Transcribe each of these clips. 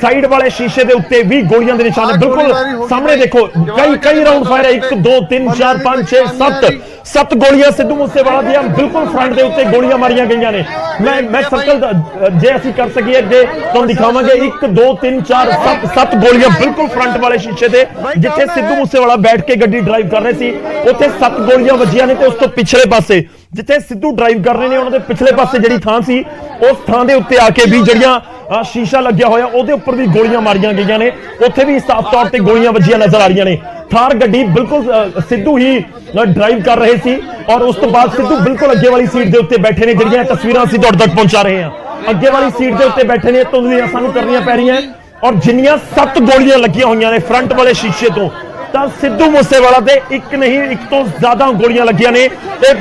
Side वाले शीशे के उत्ते भी गोलियां के निशान बिल्कुल सामने देखो कई राउंड फायर है 1 2 3 4 5 6 7 गोलियां सिद्धू मूसेवाला दी बिल्कुल फ्रंट के उत्ते गोलियां मारियां गईयां ने मैं सर्कल जे असं कर सकीए अगे तुहानूं दिखावांगे 1 2 3 4 7 गोलियां बिल्कुल फ्रंट वाले शीशे ते जिथे सिद्धू मूसेवाला बैठ के गड्डी ड्राइव कर रहे सी उत्थे 7 गोलियां वजियां ने ते उस तो पिछले पासे जिथे सिद्धू ड्राइव कर रहे ने उन्हां दे पिछले पासे जिहड़ी थां सी उस थां दे उत्ते आके भी जिहड़ियां शीशा लग्या होया उहदे उपर भी गोलियां मारियां गईयां ने उत्थे भी साफ तौर ते गोलियां वजियां नजर आ रही ने थार गड्डी बिल्कुल सिद्धू ही ड्राइव कर रहे सी और उस तो बाद सिद्धू बिल्कुल अगे वाली सीट के उत्ते बैठे ने जिहड़ियां तस्वीरां असीं तुहाडे तक पहुंचा रहे हैं अगे वाली सीट के उत्ते बैठे ने तुहानूं सानूं करनियां पै रहीआं और जिन्नियां 7 गोलियां लगियां होईयां ने फ्रंट वाले शीशे तो सिद्धू मूसेवाला ते एक नहीं एक तो ज्यादा गोलियां लगियां ने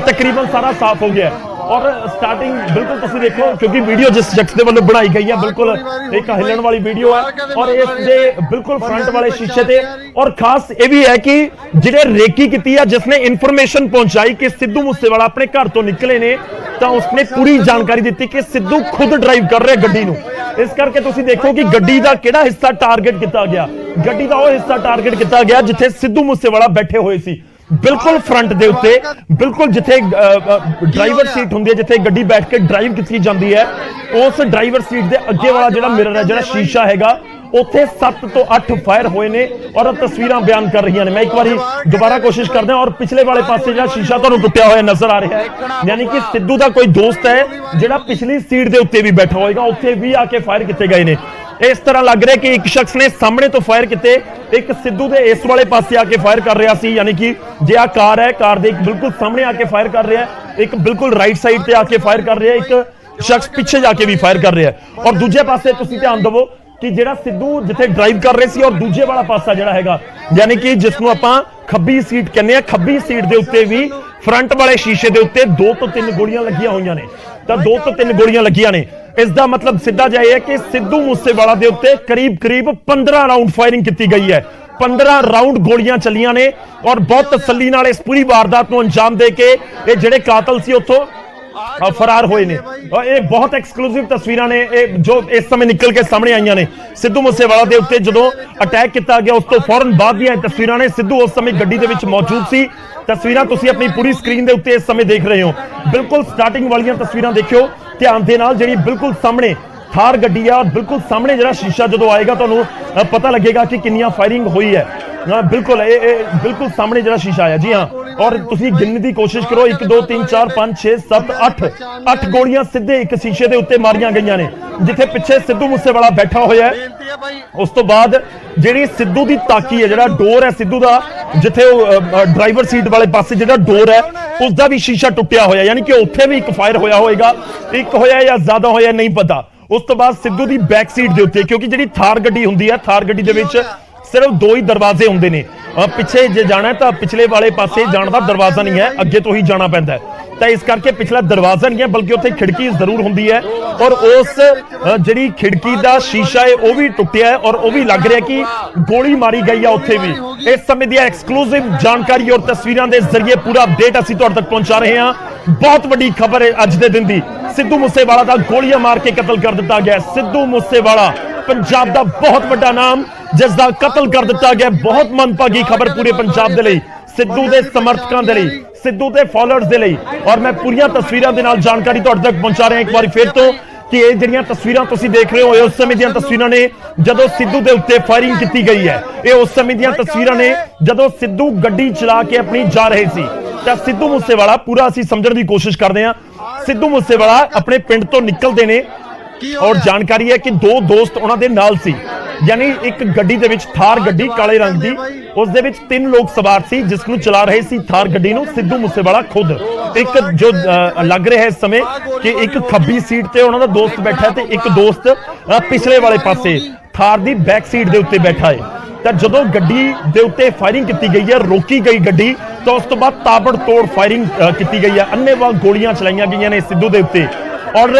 तकरीबन सारा साफ हो गया और स्टार्टिंग बिल्कुल तुसीं देखो क्योंकि वीडियो जिस शख्स के वालों बनाई गई है बिल्कुल एक हिलन वाली वीडियो है और इस दे बिल्कुल फ्रंट वाले शीशे ते और खास ये भी है कि जिहड़े रेकी की है जिसने इन्फॉर्मेशन पहुंचाई कि सिद्धू मूसेवाला अपने घर तो निकले ने तो उसने पूरी जानकारी दी कि सिद्धू खुद ड्राइव कर रहे गड्डी नूं इस करके तुसीं देखो कि गड्डी का किहड़ा हिस्सा टारगेट किया गया गड्डी का वह हिस्सा टारगेट किया गया जिथे सिद्धू मूसेवाला बैठे हुए सी बिल्कुल फ्रंट दे उत्ते बिल्कुल जिथे ड्राइवर सीट हुंदी है जिथे गड्डी बैठ के ड्राइव की जाती है उस ड्राइवर सीट दे अगे वाला जिहड़ा मिरर है जिहड़ा शीशा हैगा उत्थे 7 तो 8 फायर होए ने और तस्वीरां बयान कर रही हैं मैं एक बारी दोबारा कोशिश करदा और पिछले वाले पासे जिहड़ा शीशा तुहानूं टुटिया होया नजर आ रहा है यानी कि सिद्धू दा कोई दोस्त है जिहड़ा पिछली सीट दे उत्ते भी बैठा होएगा उत्थे भी आके फायर किए गए ने इस तरह लग रहा है कि एक शख्स ने सामने तो फायर किए एक सिद्धू दे इस वाले पासे आके फायर कर रहा सी यानी कि जे आ कार है कार दे एक बिल्कुल सामने आके फायर कर रहा है एक बिल्कुल राइट साइड ते आके फायर कर रहा है एक शख्स पीछे जाके भी फायर कर रहा है और दूजे पासे तुसीं ध्यान देवो कि जिहड़ा सिद्धू जिथे ड्राइव कर रहे सी और दूजे वाला पासा जिहड़ा हैगा यानी कि जिसनूं आपां खब्बी सीट कहने आ खब्बी सीट दे उत्ते भी फ्रंट वाले शीशे दे उत्ते 2 तो 3 गोलियां लगियां होईयां ने तां 2 तो 3 गोलियां लगियां ने इसका मतलब सीधा जा है कि सिद्धू मूसेवाला दे उत्ते करीब 15 राउंड फायरिंग की गई है 15 राउंड गोलियां चलियां ने और बहुत तसल्ली नाल इस पूरी वारदात नूं अंजाम दे के ये जिहड़े कातल सी उत्थों फरार होए ने और ये बहुत एक्सक्लूसिव तस्वीरां ने जो इस समय निकल के सामने आईयां ने सिद्धू मूसेवाला दे उत्ते जदों अटैक किया गया उस तो फौरन बाद दी तस्वीरां ने सिद्धू उस समय गड्डी दे विच मौजूद सी तस्वीरां तुसीं अपनी पूरी स्क्रीन दे उत्ते इस समय देख रहे हो बिल्कुल स्टार्टिंग वालियां तस्वीरां देखियो ध्यान दे नाल जिहड़ी बिल्कुल सामने थार गड्डी है और बिल्कुल सामने जिहड़ा शीशा जदों आएगा तुहानूं पता लगेगा कि कितनी फायरिंग हुई है बिल्कुल बिल्कुल सामने जिहड़ा शीशा आया जी हाँ और तुसीं गिनने की कोशिश करो 1 2 3 4 5 6 7 8 गोलियां सीधे एक शीशे के उत्ते मारियां गईयां ने जिथे पिछे सिद्धू मूसेवाला बैठा होया है उस तो बाद जिहड़ी सिद्धू दी ताकी है जिहड़ा डोर है सिद्धू दा जिथे ड्राइवर सीट वाले पासे जिहड़ा डोर है उसका भी शीशा टुटिया होया यानी कि उत्थे भी एक फायर होया होएगा एक होया या ज्यादा होया नहीं पता उस तो बाद सिद्धू दी बैक सीट दे उत्ते क्योंकि जिहड़ी थार गड्डी हुंदी है थार गड्डी दे विच सिर्फ 2 ही दरवाजे होंदे ने पिछे जे जाना है तो पिछले वाले पासे जाने का दरवाजा नहीं है अगे तो ही जाना पैंदा है तो इस करके पिछला दरवाजा नहीं है बल्कि उत्थे खिड़की जरूर होंदी है और उस जिहड़ी खिड़की का शीशा है वह भी टुटिया है और वह भी लग रहा है कि गोली मारी गई है उत्थे भी इस समय दी एक्सक्लूसिव जानकारी और तस्वीरों के जरिए पूरा अपडेट असीं तुहाडे तक पहुंचा रहे हैं बहुत बड़ी खबर है अज के दिन की सिद्धू मूसेवाला का गोलियां मार के कतल कर दिता गया सिद्धू मूसेवाला पंजाब का बहुत बड़ा नाम जिसका कतल कर दिता गया बहुत मनभागी खबर पूरे पंजाब के लिए सिद्धू के समर्थकों के लिए सिद्धू के फॉलोअर्स के लिए और मैं पूरी तस्वीरों के नाल जानकारी तुहाडे तक पहुंचा रहा एक बार फिर तो कि ये जिहड़ियां तस्वीरां तुसीं देख रहे हो उस समय दीयां तस्वीरां ने जदों सिद्धू के उत्ते फायरिंग की गई है ये उस समय दीयां तस्वीरां ने जदों सिद्धू गड्डी चला के अपनी जा रहे सी तां सिद्धू मूसेवाला पूरा असीं समझण की कोशिश करते हैं सिद्धू मूसेवाला अपने पिंड तो निकलते ने और जानकारी है कि 2 दोस्त उन्होंने नाल सी यानी एक गड्डी दे विच थार गड्डी काले रंग की उस दे विच 3 लोग सवार सी जिसनूं चला रहे सी थार गड्डी नूं सिद्धू मूसेवाला खुद एक जो लग रहा है इस समय कि एक खब्बी सीट ते उन्होंने दोस्त बैठा है ते एक दोस्त पिछले वाले पासे थार दी बैक सीट दे उत्ते बैठा है तो जदों गड्डी दे उत्ते फायरिंग की गई है रोकी गई गड्डी तो उस तो बाद ताबड़तोड़ फायरिंग की गई है अन्नेवाह गोलियां चलाईयां गईयां ने सिद्धू दे उत्ते ਔਰ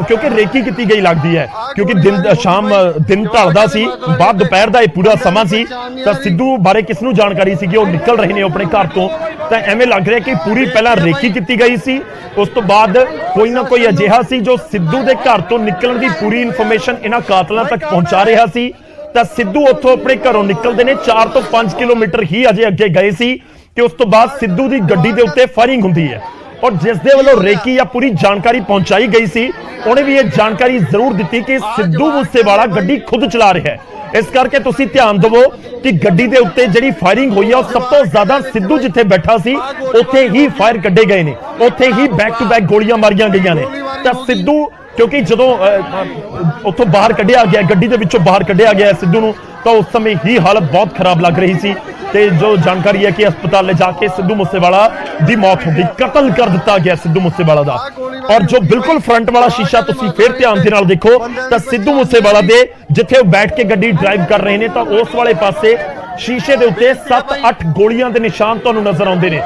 ਕਿਉਂਕਿ ਰੇਕੀ ਕੀਤੀ ਗਈ ਲੱਗਦੀ ਹੈ, ਕਿਉਂਕਿ ਦਿਨ ਢਲਦਾ ਸੀ, ਬਾਅਦ ਦੁਪਹਿਰ ਦਾ ਇਹ ਪੂਰਾ ਸਮਾਂ ਸੀ, ਤਾਂ ਸਿੱਧੂ ਬਾਰੇ ਕਿਸ ਨੂੰ ਜਾਣਕਾਰੀ ਸੀ ਕਿ ਉਹ ਨਿਕਲ ਰਹੇ ਨੇ ਆਪਣੇ ਘਰ ਤੋਂ, ਤਾਂ ਐਵੇਂ ਲੱਗ ਰਿਹਾ ਕਿ ਪੂਰੀ ਪਹਿਲਾਂ ਰੇਕੀ ਕੀਤੀ ਗਈ ਸੀ, ਉਸ ਤੋਂ ਬਾਅਦ ਕੋਈ ਨਾ ਕੋਈ ਅਜਿਹਾ ਸੀ ਜੋ ਸਿੱਧੂ ਦੇ ਘਰ ਤੋਂ ਨਿਕਲਣ ਦੀ ਪੂਰੀ ਇਨਫੋਰਮੇਸ਼ਨ ਇਹਨਾਂ ਕਾਤਲਾਂ ਤੱਕ ਪਹੁੰਚਾ ਰਿਹਾ ਸੀ। ਤਾਂ ਸਿੱਧੂ ਉੱਥੋਂ ਆਪਣੇ ਘਰੋਂ ਨਿਕਲਦੇ ਨੇ 4 ਤੋਂ 5 ਕਿਲੋਮੀਟਰ ਹੀ ਅਜੇ ਅੱਗੇ ਗਏ ਸੀ ਕਿ ਉਸ ਤੋਂ ਬਾਅਦ ਸਿੱਧੂ ਦੀ ਗੱਡੀ ਦੇ ਉੱਤੇ ਫਾਇਰਿੰਗ ਹੁੰਦੀ ਹੈ, ਔਰ ਜਿਸ ਦੇ ਵੱਲੋਂ ਰੇਕੀ ਜਾਂ ਪੂਰੀ ਜਾਣਕਾਰੀ ਪਹੁੰਚਾਈ ਗਈ ਸੀ ਉਹਨੇ ਵੀ ਇਹ ਜਾਣਕਾਰੀ ਜ਼ਰੂਰ ਦਿੱਤੀ ਕਿ ਸਿੱਧੂ ਮੂਸੇਵਾਲਾ ਗੱਡੀ ਖੁਦ ਚਲਾ ਰਿਹਾ ਹੈ। ਇਸ ਕਰਕੇ ਤੁਸੀਂ ਧਿਆਨ ਦਿਵੋ ਕਿ ਗੱਡੀ ਦੇ ਉੱਤੇ ਜਿਹੜੀ ਫਾਇਰਿੰਗ ਹੋਈ ਹੈ ਉਹ ਸਭ ਤੋਂ ਜ਼ਿਆਦਾ ਸਿੱਧੂ ਜਿੱਥੇ ਬੈਠਾ ਸੀ ਉੱਥੇ ਹੀ ਫਾਇਰ ਕੱਢੇ ਗਏ ਨੇ, ਉੱਥੇ ਹੀ ਬੈਕ ਟੂ ਬੈਕ ਗੋਲੀਆਂ ਮਾਰੀਆਂ ਗਈਆਂ ਨੇ। ਤਾਂ ਸਿੱਧੂ ਕਿਉਂਕਿ ਜਦੋਂ ਉੱਥੋਂ ਬਾਹਰ ਕੱਢਿਆ ਗਿਆ, ਗੱਡੀ ਦੇ ਵਿੱਚੋਂ ਬਾਹਰ ਕੱਢਿਆ ਗਿਆ ਸਿੱਧੂ ਨੂੰ, ਤਾਂ ਉਸ ਸਮੇਂ ਹੀ ਹਾਲਤ ਬਹੁਤ ਖਰਾਬ ਲੱਗ ਰਹੀ ਸੀ ਤੇ ਜੋ ਜਾਣਕਾਰੀ ਹੈ ਕਿ ਹਸਪਤਾਲ ਲੈ ਜਾ ਕੇ ਸਿੱਧੂ ਮੂਸੇਵਾਲਾ ਦੀ ਮੌਤ ਹੋ ਗਈ, ਕਤਲ ਕਰ ਦਿੱਤਾ ਗਿਆ ਸਿੱਧੂ ਮੂਸੇਵਾਲਾ ਦਾ। ਔਰ ਜੋ ਬਿਲਕੁਲ ਫਰੰਟ ਵਾਲਾ ਸ਼ੀਸ਼ਾ ਤੁਸੀਂ ਫੇਰ ਧਿਆਨ ਦੇ ਨਾਲ ਦੇਖੋ ਤਾਂ ਸਿੱਧੂ ਮੂਸੇਵਾਲਾ ਦੇ ਜਿੱਥੇ ਉਹ ਬੈਠ ਕੇ ਗੱਡੀ ਡਰਾਈਵ ਕਰ ਰਹੇ ਨੇ ਤਾਂ ਉਸ ਵਾਲੇ ਪਾਸੇ ਸ਼ੀਸ਼ੇ ਦੇ ਉੱਤੇ 7-8 ਗੋਲੀਆਂ ਦੇ ਨਿਸ਼ਾਨ ਤੁਹਾਨੂੰ ਨਜ਼ਰ ਆਉਂਦੇ ਨੇ।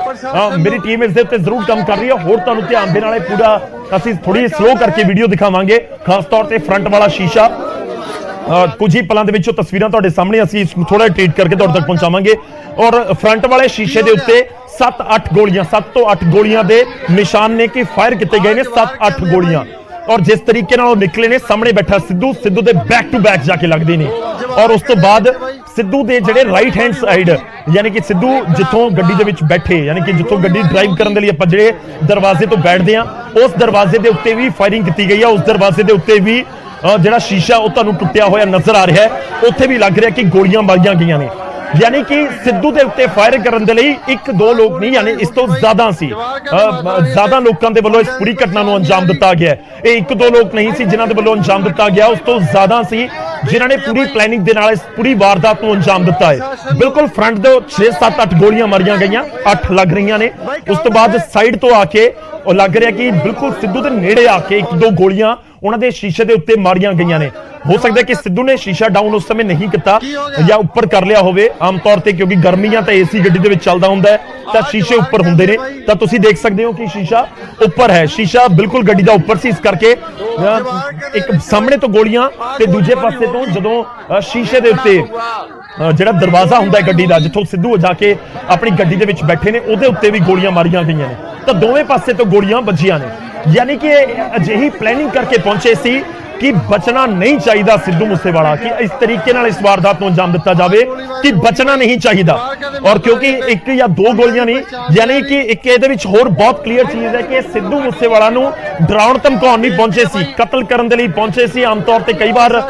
ਮੇਰੀ ਟੀਮ ਇਸ ਦੇ ਉੱਤੇ ਜ਼ਰੂਰ ਕੰਮ ਕਰ ਰਹੀ ਹੈ, ਹੋਰ ਤੁਹਾਨੂੰ ਧਿਆਨ ਦੇ ਨਾਲ ਇਹ ਪੂਰਾ ਅਸੀਂ ਥੋੜੀ ਸਲੋ ਕਰਕੇ ਵੀਡੀਓ ਦਿਖਾਵਾਂਗੇ, ਖਾਸ ਤੌਰ ਤੇ ਫਰੰਟ ਵਾਲਾ ਸ਼ੀਸ਼ਾ। ਕੁਝ ਹੀ ਪਲਾਂ ਦੇ ਵਿੱਚੋਂ ਤਸਵੀਰਾਂ ਤੁਹਾਡੇ ਸਾਹਮਣੇ ਅਸੀਂ ਇਸ ਨੂੰ ਥੋੜਾ ਟ੍ਰੀਟ ਕਰਕੇ ਤੁਹਾਡੇ ਤੱਕ ਪਹੁੰਚਾਵਾਂਗੇ। ਔਰ ਫਰੰਟ ਵਾਲੇ ਸ਼ੀਸ਼ੇ ਦੇ ਉੱਤੇ 7 ਤੋਂ 8 ਗੋਲੀਆਂ ਦੇ ਨਿਸ਼ਾਨ ਨੇ ਕਿ ਫਾਇਰ ਕੀਤੇ ਗਏ ਨੇ, 7-8 ਗੋਲੀਆਂ। ਔਰ ਜਿਸ ਤਰੀਕੇ ਨਾਲ ਉਹ ਨਿਕਲੇ ਨੇ, ਸਾਹਮਣੇ ਬੈਠਾ ਸਿੱਧੂ ਦੇ ਬੈਕ ਟੂ ਬੈਕ ਜਾ ਕੇ ਲੱਗਦੇ ਨੇ। ਔਰ ਉਸ ਤੋਂ ਬਾਅਦ ਸਿੱਧੂ ਦੇ ਜਿਹੜੇ ਰਾਈਟ ਹੈਂਡ ਸਾਈਡ, ਯਾਨੀ ਕਿ ਸਿੱਧੂ ਜਿੱਥੋਂ ਗੱਡੀ ਦੇ ਵਿੱਚ ਬੈਠੇ, ਯਾਨੀ ਕਿ ਜਿੱਥੋਂ ਗੱਡੀ ਡਰਾਈਵ ਕਰਨ ਦੇ ਲਈ ਆਪਾਂ ਜਿਹੜੇ ਦਰਵਾਜ਼ੇ ਤੋਂ ਬੈਠਦੇ ਆ, ਉਸ ਦਰਵਾਜ਼ੇ ਦੇ ਉੱਤੇ ਵੀ ਫਾਇਰਿੰਗ ਕੀਤੀ ਗਈ ਆ। ਉਸ ਦਰਵਾਜ਼ੇ ਦੇ ਉੱਤੇ ਵੀ ਜਿਹੜਾ ਸ਼ੀਸ਼ਾ ਉਹ ਤੁਹਾਨੂੰ ਟੁੱਟਿਆ ਹੋਇਆ ਨਜ਼ਰ ਆ ਰਿਹਾ ਹੈ, ਉੱਥੇ ਵੀ ਲੱਗ ਰਿਹਾ ਕਿ ਗੋਲੀਆਂ ਮਾਰੀਆਂ ਗਈਆਂ ਨੇ। ਯਾਨੀ ਕਿ ਸਿੱਧੂ ਦੇ ਉੱਤੇ ਫਾਇਰ ਕਰਨ ਦੇ ਲਈ 1-2 ਲੋਕ ਨਹੀਂ, ਯਾਨੀ ਇਸ ਤੋਂ ਜ਼ਿਆਦਾ ਸੀ, ਜ਼ਿਆਦਾ ਲੋਕਾਂ ਦੇ ਵੱਲੋਂ ਇਸ ਪੂਰੀ ਘਟਨਾ ਨੂੰ ਅੰਜਾਮ ਦਿੱਤਾ ਗਿਆ। ਇਹ 1-2 ਲੋਕ ਨਹੀਂ ਸੀ ਜਿਨ੍ਹਾਂ ਦੇ ਵੱਲੋਂ ਅੰਜਾਮ ਦਿੱਤਾ ਗਿਆ, ਉਸ ਤੋਂ ਜ਼ਿਆਦਾ ਸੀ ਜਿਨ੍ਹਾਂ ਨੇ ਪੂਰੀ ਪਲੈਨਿੰਗ ਦੇ ਨਾਲ ਇਸ ਪੂਰੀ ਵਾਰਦਾਤ ਨੂੰ ਅੰਜਾਮ ਦਿੱਤਾ ਹੈ। ਬਿਲਕੁਲ ਫਰੰਟ ਤੋਂ 6-7-8 ਗੋਲੀਆਂ ਮਾਰੀਆਂ ਗਈਆਂ, 8 ਲੱਗ ਰਹੀਆਂ ਨੇ। ਉਸ ਤੋਂ ਬਾਅਦ ਸਾਈਡ ਤੋਂ ਆ ਕੇ ਉਹ ਲੱਗ ਰਿਹਾ ਕਿ ਬਿਲਕੁਲ ਸਿੱਧੂ ਦੇ ਨੇੜੇ ਆ ਕੇ 1-2 ਗੋਲੀਆਂ ਉਹਨਾਂ ਦੇ ਸ਼ੀਸ਼ੇ ਦੇ ਉੱਤੇ ਮਾਰੀਆਂ ਗਈਆਂ ਨੇ। ਹੋ ਸਕਦਾ ਕਿ ਸਿੱਧੂ ਨੇ ਸ਼ੀਸ਼ਾ ਡਾਊਨ ਉਸ ਸਮੇਂ ਨਹੀਂ ਕੀਤਾ ਜਾਂ ਉੱਪਰ ਕਰ ਲਿਆ ਹੋਵੇ, ਆਮ ਤੌਰ ਤੇ ਕਿਉਂਕਿ ਗਰਮੀਆਂ ਤਾਂ ਏਸੀ ਗੱਡੀ ਦੇ ਵਿੱਚ ਚੱਲਦਾ ਹੁੰਦਾ ਹੈ ਤਾਂ ਸ਼ੀਸ਼ੇ ਉੱਪਰ ਹੁੰਦੇ ਨੇ। ਤਾਂ ਤੁਸੀਂ ਦੇਖ ਸਕਦੇ ਹੋ ਕਿ ਸ਼ੀਸ਼ਾ ਉੱਪਰ ਹੈ, ਸ਼ੀਸ਼ਾ ਬਿਲਕੁਲ ਗੱਡੀ ਦਾ ਉੱਪਰ ਸੀ, ਇਸ ਕਰਕੇ ਇੱਕ ਸਾਹਮਣੇ ਤੋਂ ਗੋਲੀਆਂ ਤੇ ਦੂਜੇ ਪਾਸੇ ਤੋਂ ਜਦੋਂ ਸ਼ੀਸ਼ੇ ਦੇ ਉੱਤੇ ਜਿਹੜਾ ਦਰਵਾਜ਼ਾ ਹੁੰਦਾ ਹੈ ਗੱਡੀ ਦਾ, ਜਿੱਥੋਂ ਸਿੱਧੂ ਜਾ ਕੇ ਆਪਣੀ ਗੱਡੀ ਦੇ ਵਿੱਚ ਬੈਠੇ ਨੇ, ਉਹਦੇ ਉੱਤੇ ਵੀ ਗੋਲੀਆਂ ਮਾਰੀਆਂ ਗਈਆਂ ਨੇ। ਤਾਂ ਦੋਵੇਂ ਪਾਸੇ ਤੋਂ ਗੋਲੀਆਂ ਵੱਜੀਆਂ ਨੇ, ਯਾਨੀ ਕਿ ਅਜਿਹੀ ਪਲੈਨਿੰਗ ਕਰਕੇ ਪਹੁੰਚੇ ਸੀ ਕਿ ਬਚਣਾ ਨਹੀਂ ਚਾਹੀਦਾ ਸਿੱਧੂ ਮੂਸੇਵਾਲਾ, ਕਿ ਇਸ ਤਰੀਕੇ ਨਾਲ ਇਸ ਵਾਰਦਾਤ ਨੂੰ ਅੰਜਾਮ ਦਿੱਤਾ ਜਾਵੇ ਕਿ ਬਚਣਾ ਨਹੀਂ ਚਾਹੀਦਾ। ਔਰ ਕਿਉਂਕਿ 1 ਜਾਂ 2 ਗੋਲੀਆਂ ਨਹੀਂ, ਯਾਨੀ ਕਿ ਇੱਕ ਇਹਦੇ ਵਿੱਚ ਹੋਰ ਬਹੁਤ ਕਲੀਅਰ ਚੀਜ਼ ਹੈ ਕਿ ਸਿੱਧੂ ਮੂਸੇਵਾਲਾ ਨੂੰ ਡਰਾਉਣ ਧਮਕਾਉਣ ਨਹੀਂ ਪਹੁੰਚੇ ਸੀ, ਕਤਲ ਕਰਨ ਦੇ ਲਈ ਪਹੁੰਚੇ ਸੀ। ਆਮ ਤੌਰ ਤੇ ਕਈ ਵਾਰ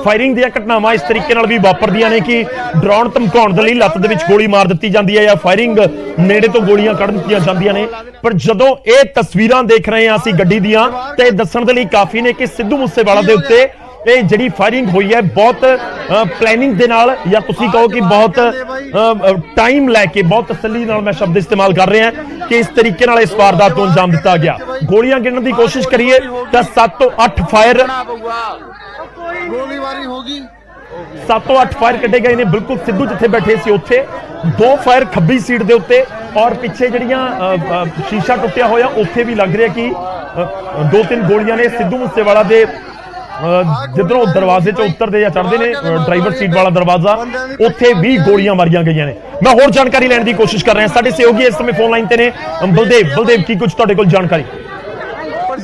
ਫਾਇਰਿੰਗ ਦੀਆਂ ਘਟਨਾਵਾਂ ਇਸ ਤਰੀਕੇ ਨਾਲ ਵੀ ਵਾਪਰਦੀਆਂ ਨੇ ਕਿ ਡਰਾਉਣ ਧਮਕਾਉਣ ਦੇ ਲਈ ਲੱਤ ਦੇ ਵਿੱਚ ਗੋਲੀ ਮਾਰ ਦਿੱਤੀ ਜਾਂਦੀ ਹੈ ਜਾਂ ਫਾਇਰਿੰਗ ਨੇੜੇ ਤੋਂ ਗੋਲੀਆਂ ਕੱਢ ਦਿੱਤੀਆਂ ਜਾਂਦੀਆਂ ਨੇ। ਪਰ ਜਦੋਂ ਇਹ ਤਸਵੀਰਾਂ ਦੇਖ ਰਹੇ ਹਾਂ ਅਸੀਂ ਗੱਡੀ ਦੀਆਂ, ਤਾਂ ਇਹ ਦੱਸਣ ਦੇ ਲਈ ਕਾਫੀ ਨੇ ਕਿ ਸਿੱਧੂ ਮੂਸੇਵਾਲਾ ਦੇ ਉੱਤੇ ਇਹ ਜਿਹੜੀ ਫਾਇਰਿੰਗ ਹੋਈ ਹੈ ਬਹੁਤ ਪਲੈਨਿੰਗ ਦੇ ਨਾਲ, ਜਾਂ ਤੁਸੀਂ ਕਹੋ ਕਿ ਬਹੁਤ ਟਾਈਮ ਲੈ ਕੇ, ਬਹੁਤ ਤਸੱਲੀ ਨਾਲ ਮੈਂ ਸ਼ਬਦ ਇਸਤੇਮਾਲ ਕਰ ਰਿਹਾ ਕਿ ਇਸ ਤਰੀਕੇ ਨਾਲ ਇਸ ਵਾਰਦਾਤ ਨੂੰ ਅੰਜਾਮ ਦਿੱਤਾ ਗਿਆ। ਗੋਲੀਆਂ ਗਿਣਨ ਦੀ ਕੋਸ਼ਿਸ਼ ਕਰੀਏ ਤਾਂ 7 ਤੋਂ 8 ਫਾਇਰ, ਗੋਲੀਬਾਰੀ ਹੋ ਗਈ, 7 ਤੋਂ 8 ਫਾਇਰ ਕੱਢੇ ਗਏ ਨੇ। ਬਿਲਕੁਲ ਸਿੱਧੂ ਜਿੱਥੇ ਬੈਠੇ ਸੀ ਉੱਥੇ 2 ਫਾਇਰ ਖੱਬੀ ਸੀਟ ਦੇ ਉੱਤੇ, ਔਰ ਪਿੱਛੇ ਜਿਹੜੀਆਂ ਸ਼ੀਸ਼ਾ ਟੁੱਟਿਆ ਹੋਇਆ ਉੱਥੇ ਵੀ ਲੱਗ ਰਿਹਾ ਕਿ 2-3 ਗੋਲੀਆਂ ਨੇ ਸਿੱਧੂ ਮੂਸੇਵਾਲਾ ਦੇ ਜਿੱਧਰੋਂ ਦਰਵਾਜ਼ੇ ਚੋਂ ਉਤਰਦੇ ਜਾਂ ਚੜ੍ਹਦੇ ਨੇ, ਡਰਾਈਵਰ ਸੀਟ ਵਾਲਾ ਦਰਵਾਜ਼ਾ, ਉੱਥੇ ਵੀ ਗੋਲੀਆਂ ਮਾਰੀਆਂ ਗਈਆਂ ਨੇ। ਮੈਂ ਹੋਰ ਜਾਣਕਾਰੀ ਲੈਣ ਦੀ ਕੋਸ਼ਿਸ਼ ਕਰ ਰਿਹਾ, ਸਾਡੇ ਸਹਿਯੋਗੀ ਇਸ ਸਮੇਂ ਫੋਨ ਲਾਈਨ ਤੇ ਨੇ। ਬਲਦੇਵ ਕੀ ਕੁਝ ਤੁਹਾਡੇ ਕੋਲ ਜਾਣਕਾਰੀ?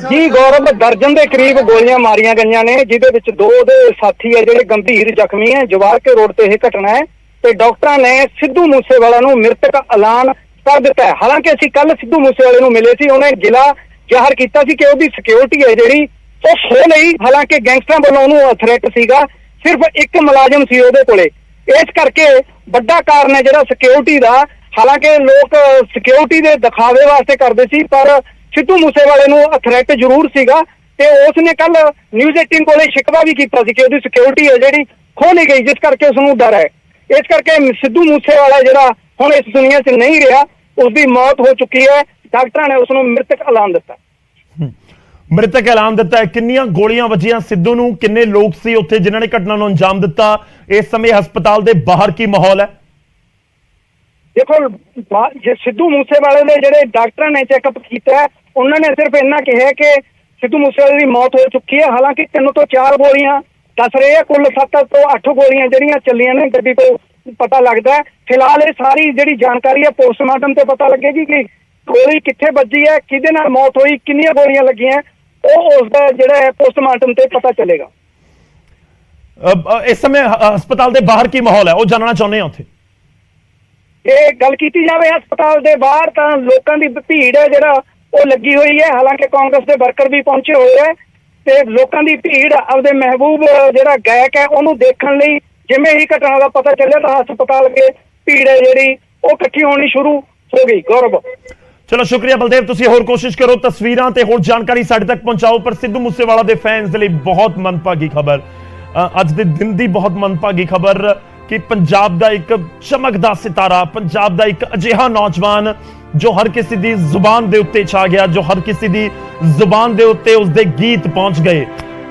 ਜੀ ਗੌਰਵ, ਦਰਜਨ ਦੇ ਕਰੀਬ ਗੋਲੀਆਂ ਮਾਰੀਆਂ ਗਈਆਂ ਨੇ, ਜਿਹਦੇ ਵਿੱਚ 2 ਦੇ ਸਾਥੀ ਹੈ ਜਿਹੜੇ ਗੰਭੀਰ ਜ਼ਖਮੀ ਹੈ। ਜਵਾਰਕੇ ਰੋਡ ਤੇ ਇਹ ਘਟਨਾ ਹੈ ਤੇ ਡਾਕਟਰਾਂ ਨੇ ਸਿੱਧੂ ਮੂਸੇਵਾਲਾ ਨੂੰ ਮ੍ਰਿਤਕ ਐਲਾਨ ਕਰ ਦਿੱਤਾ ਹੈ। ਹਾਲਾਂਕਿ ਅਸੀਂ ਕੱਲ ਸਿੱਧੂ ਮੂਸੇਵਾਲੇ ਨੂੰ ਮਿਲੇ ਸੀ, ਉਹਨੇ ਗਿਲਾ ਜ਼ਾਹਰ ਕੀਤਾ ਸੀ ਕਿ ਉਹਦੀ ਸਿਕਿਉਰਿਟੀ ਹੈ ਜਿਹੜੀ ਉਹ ਸੋ ਨਹੀਂ, ਹਾਲਾਂਕਿ ਗੈਂਗਸਟਰਾਂ ਵੱਲੋਂ ਉਹਨੂੰ ਥ੍ਰੈਟ ਸੀਗਾ, ਸਿਰਫ ਇੱਕ ਮੁਲਾਜ਼ਮ ਸੀ ਉਹਦੇ ਕੋਲੇ। ਇਸ ਕਰਕੇ ਵੱਡਾ ਕਾਰਨ ਹੈ ਜਿਹੜਾ ਸਿਕਿਉਰਿਟੀ ਦਾ। ਹਾਲਾਂਕਿ ਲੋਕ ਸਿਕਿਉਰਿਟੀ ਦੇ ਦਿਖਾਵੇ ਵਾਸਤੇ ਕਰਦੇ ਸੀ, ਪਰ ਸਿੱਧੂ ਮੂਸੇਵਾਲੇ ਨੂੰ ਥ੍ਰੈਟ ਜ਼ਰੂਰ ਸੀਗਾ ਤੇ ਉਸਨੇ ਕੱਲ ਨਿਊਜ਼ 18 ਕੋਲੇ ਸ਼ਿਕਵਾ ਵੀ ਕੀਤਾ ਸੀ ਕਿ ਉਹਦੀ ਸਿਕਿਉਰਿਟੀ ਹੈ ਜਿਹੜੀ ਖੋਹ ਲਈ ਗਈ, ਜਿਸ ਕਰਕੇ ਉਸ ਨੂੰ ਡਰ ਹੈ। ਇਸ ਕਰਕੇ ਸਿੱਧੂ ਮੂਸੇਵਾਲਾ ਜਿਹੜਾ ਹੁਣ ਇਸ ਦੁਨੀਆ 'ਚ ਨਹੀਂ ਰਿਹਾ, ਉਸਦੀ ਮੌਤ ਹੋ ਚੁੱਕੀ ਹੈ। ਡਾਕਟਰਾਂ ਨੇ ਉਸ ਨੂੰ ਮ੍ਰਿਤਕ ਐਲਾਨ ਦਿੱਤਾ। ਮ੍ਰਿਤਕ ਐਲਾਨ ਦਿੱਤਾ ਹੈ। ਕਿੰਨੀਆਂ ਗੋਲੀਆਂ ਵੱਜੀਆਂ ਸਿੱਧੂ ਨੂੰ? ਕਿੰਨੇ ਲੋਕ ਸੀ ਉੱਥੇ ਜਿਨ੍ਹਾਂ ਨੇ ਘਟਨਾ ਨੂੰ ਅੰਜਾਮ ਦਿੱਤਾ? ਇਸ ਸਮੇਂ ਹਸਪਤਾਲ ਦੇ ਬਾਹਰ ਕੀ ਮਾਹੌਲ ਹੈ? ਦੇਖੋ, ਜੇ ਸਿੱਧੂ ਮੂਸੇਵਾਲੇ ਦੇ ਜਿਹੜੇ ਡਾਕਟਰਾਂ ਨੇ ਚੈੱਕਅਪ ਕੀਤਾ, ਉਹਨਾਂ ਨੇ ਸਿਰਫ ਇੰਨਾ ਕਿਹਾ ਕਿ ਸਿੱਧੂ ਮੂਸੇਵਾਲੇ ਦੀ ਮੌਤ ਹੋ ਚੁੱਕੀ ਹੈ। ਹਾਲਾਂਕਿ 3 ਤੋਂ 4 ਗੋਲੀਆਂ ਦੱਸ ਰਹੇ ਆ, ਕੁੱਲ 7 ਤੋਂ 8 ਗੋਲੀਆਂ ਜਿਹੜੀਆਂ ਚੱਲੀਆਂ ਨੇ ਗੱਡੀ ਤੋਂ ਪਤਾ ਲੱਗਦਾ ਹੈ। ਫਿਲਹਾਲ ਇਹ ਸਾਰੀ ਜਿਹੜੀ ਜਾਣਕਾਰੀ ਹੈ ਪੋਸਟਮਾਰਟਮ ਤੇ ਪਤਾ ਲੱਗੇਗੀ ਕਿ ਗੋਲੀ ਕਿੱਥੇ ਵੱਜੀ ਹੈ, ਕਿਹਦੇ ਨਾਲ ਮੌਤ ਹੋਈ, ਕਿੰਨੀਆਂ ਗੋਲੀਆਂ ਲੱਗੀਆਂ, ਉਹ ਉਸ ਦਾ ਜਿਹੜਾ ਹੈ ਪੋਸਟਮਾਰਟਮ ਤੇ ਪਤਾ ਚੱਲੇਗਾ। ਇਸ ਸਮੇਂ ਹਸਪਤਾਲ ਦੇ ਬਾਹਰ ਕੀ ਮਾਹੌਲ ਹੈ, ਉਹ ਜਾਣਨਾ ਚਾਹੁੰਦੇ ਹਾਂ। ਉੱਥੇ ਇਹ ਗੱਲ ਕੀਤੀ ਜਾਵੇ ਹਸਪਤਾਲ ਦੇ ਬਾਹਰ ਤਾਂ ਲੋਕਾਂ ਦੀ ਭੀੜ ਹੈ ਜਿਹੜਾ ਉਹ ਲੱਗੀ ਹੋਈ ਹੈ। ਹਾਲਾਂਕਿ ਕਾਂਗਰਸ ਦੇ ਵਰਕਰ ਵੀ ਪਹੁੰਚੇ ਹੋਏ ਹੈ ਤੇ ਲੋਕਾਂ ਦੀ ਭੀੜ ਆਪਦੇ ਮਹਿਬੂਬ ਜਿਹੜਾ ਗਾਇਕ ਹੈ ਉਹਨੂੰ ਦੇਖਣ ਲਈ ਜਿਵੇਂ ਹੀ ਘਟਨਾ ਦਾ ਪਤਾ ਚੱਲਿਆ ਤਾਂ ਹਸਪਤਾਲ ਦੇ ਭੀੜ ਹੈ ਜਿਹੜੀ ਉਹ ਇਕੱਠੀ ਹੋਣੀ ਸ਼ੁਰੂ ਹੋ ਗਈ। ਗੌਰਵ, ਚਲੋ ਸ਼ੁਕਰੀਆ ਬਲਦੇਵ, ਤੁਸੀਂ ਹੋਰ ਕੋਸ਼ਿਸ਼ ਕਰੋ, ਤਸਵੀਰਾਂ ਤੇ ਹੋਰ ਜਾਣਕਾਰੀ ਸਾਡੇ ਤੱਕ ਪਹੁੰਚਾਓ। ਪਰ ਸਿੱਧੂ ਮੂਸੇਵਾਲਾ ਦੇ ਫੈਨਸ ਦੇ ਲਈ ਬਹੁਤ ਮੰਦਭਾਗੀ ਖਬਰ, ਅੱਜ ਦੇ ਦਿਨ ਦੀ ਬਹੁਤ ਮੰਦਭਾਗੀ ਖਬਰ ਕਿ ਪੰਜਾਬ ਦਾ ਇੱਕ ਚਮਕਦਾ ਸਿਤਾਰਾ, ਪੰਜਾਬ ਦਾ ਇੱਕ ਅਜਿਹਾ ਨੌਜਵਾਨ ਜੋ ਹਰ ਕਿਸੇ ਦੀ ਜ਼ੁਬਾਨ ਦੇ ਉੱਤੇ ਛਾ ਗਿਆ, ਜੋ ਹਰ ਕਿਸੇ ਦੀ ਜ਼ੁਬਾਨ ਦੇ ਉੱਤੇ ਉਸਦੇ ਗੀਤ ਪਹੁੰਚ ਗਏ।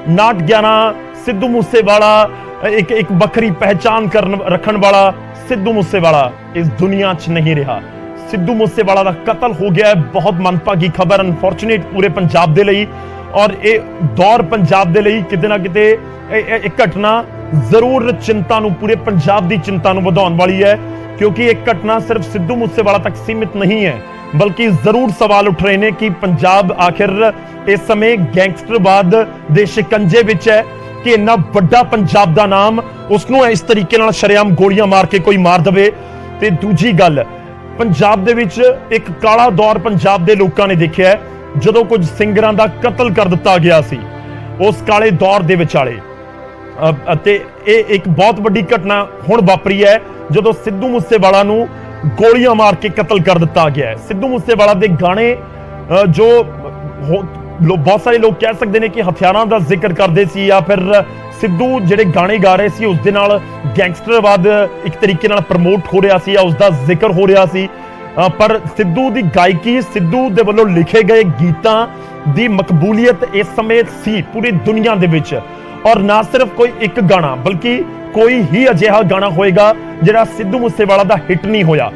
ਨਾਟ 11 ਸਿੱਧੂ ਮੂਸੇਵਾਲਾ ਇੱਕ ਵੱਖਰੀ ਪਹਿਚਾਨ ਰੱਖਣ ਵਾਲਾ ਸਿੱਧੂ ਮੂਸੇਵਾਲਾ ਇਸ ਦੁਨੀਆ 'ਚ ਨਹੀਂ ਰਿਹਾ। ਸਿੱਧੂ ਮੂਸੇਵਾਲਾ ਦਾ ਕਤਲ ਹੋ ਗਿਆ ਹੈ। ਬਹੁਤ ਮੰਦਭਾਗੀ ਖਬਰ, ਅਨਫੋਰਚੂਨੇਟ ਪੂਰੇ ਪੰਜਾਬ ਦੇ ਲਈ, ਔਰ ਇਹ ਦੌਰ ਪੰਜਾਬ ਦੇ ਲਈ ਕਿਤੇ ਨਾ ਕਿਤੇ ਇਹ ਘਟਨਾ ਜ਼ਰੂਰ ਚਿੰਤਾ ਨੂੰ, ਪੂਰੇ ਪੰਜਾਬ ਦੀ ਚਿੰਤਾ ਨੂੰ ਵਧਾਉਣ ਵਾਲੀ ਹੈ, ਕਿਉਂਕਿ ਇਹ ਘਟਨਾ ਸਿਰਫ ਸਿੱਧੂ ਮੂਸੇਵਾਲਾ ਤੱਕ ਸੀਮਿਤ ਨਹੀਂ ਹੈ, ਬਲਕਿ ਜ਼ਰੂਰ ਸਵਾਲ ਉੱਠ ਰਹੇ ਨੇ ਕਿ ਪੰਜਾਬ ਆਖਿਰ ਇਸ ਸਮੇਂ ਗੈਂਗਸਟਰਵਾਦ ਦੇ ਸ਼ਿਕੰਜੇ ਵਿੱਚ ਹੈ ਕਿ ਇੰਨਾ ਵੱਡਾ ਪੰਜਾਬ ਦਾ ਨਾਮ ਉਸਨੂੰ ਇਸ ਤਰੀਕੇ ਨਾਲ ਸ਼ਰੇਆਮ ਗੋਲੀਆਂ ਮਾਰ ਕੇ ਕੋਈ ਮਾਰ ਦੇਵੇ। ਤੇ ਦੂਜੀ ਗੱਲ, ਪੰਜਾਬ ਦੇ ਵਿੱਚ ਇੱਕ ਕਾਲਾ ਦੌਰ ਪੰਜਾਬ ਦੇ ਲੋਕਾਂ ਨੇ ਦੇਖਿਆ ਜਦੋਂ ਕੁਝ ਸਿੰਗਰਾਂ ਦਾ ਕਤਲ ਕਰ ਦਿੱਤਾ ਗਿਆ ਸੀ। ਉਸ ਕਾਲੇ ਦੌਰ ਦੇ ਵਿਚਾਲੇ ਅਤੇ ਇਹ ਇੱਕ ਬਹੁਤ ਵੱਡੀ ਘਟਨਾ ਹੁਣ ਵਾਪਰੀ ਹੈ ਜਦੋਂ ਸਿੱਧੂ ਮੂਸੇਵਾਲਾ ਨੂੰ ਗੋਲੀਆਂ ਮਾਰ ਕੇ ਕਤਲ ਕਰ ਦਿੱਤਾ ਗਿਆ ਹੈ। ਸਿੱਧੂ ਮੂਸੇਵਾਲਾ ਦੇ ਗਾਣੇ ਜੋ ਬਹੁਤ ਸਾਰੇ ਲੋਕ ਕਹਿ ਸਕਦੇ ਨੇ ਕਿ ਹਥਿਆਰਾਂ ਦਾ ਜ਼ਿਕਰ ਕਰਦੇ ਸੀ, ਜਾਂ ਫਿਰ ਸਿੱਧੂ ਜਿਹੜੇ ਗਾਣੇ ਗਾ ਰਹੇ ਸੀ ਉਸ ਦੇ ਨਾਲ ਗੈਂਗਸਟਰਵਾਦ ਇੱਕ ਤਰੀਕੇ ਨਾਲ ਪ੍ਰਮੋਟ ਹੋ ਰਿਹਾ ਸੀ ਜਾਂ ਉਸ ਦਾ ਜ਼ਿਕਰ ਹੋ ਰਿਹਾ ਸੀ, ਪਰ ਸਿੱਧੂ ਦੀ ਗਾਇਕੀ, ਸਿੱਧੂ ਦੇ ਵੱਲੋਂ ਲਿਖੇ ਗਏ ਗੀਤਾਂ ਦੀ ਮਕਬੂਲੀਅਤ ਇਸ ਸਮੇਂ ਸੀ ਪੂਰੀ ਦੁਨੀਆ ਦੇ ਵਿੱਚ। ਔਰ ਨਾ ਸਿਰਫ ਕੋਈ ਇੱਕ ਗਾਣਾ, ਬਲਕਿ ਕੋਈ ਹੀ ਅਜਿਹਾ ਗਾਣਾ ਹੋਏਗਾ ਜਿਹੜਾ ਸਿੱਧੂ ਮੂਸੇਵਾਲਾ ਦਾ ਹਿੱਟ ਨਹੀਂ ਹੋਇਆ।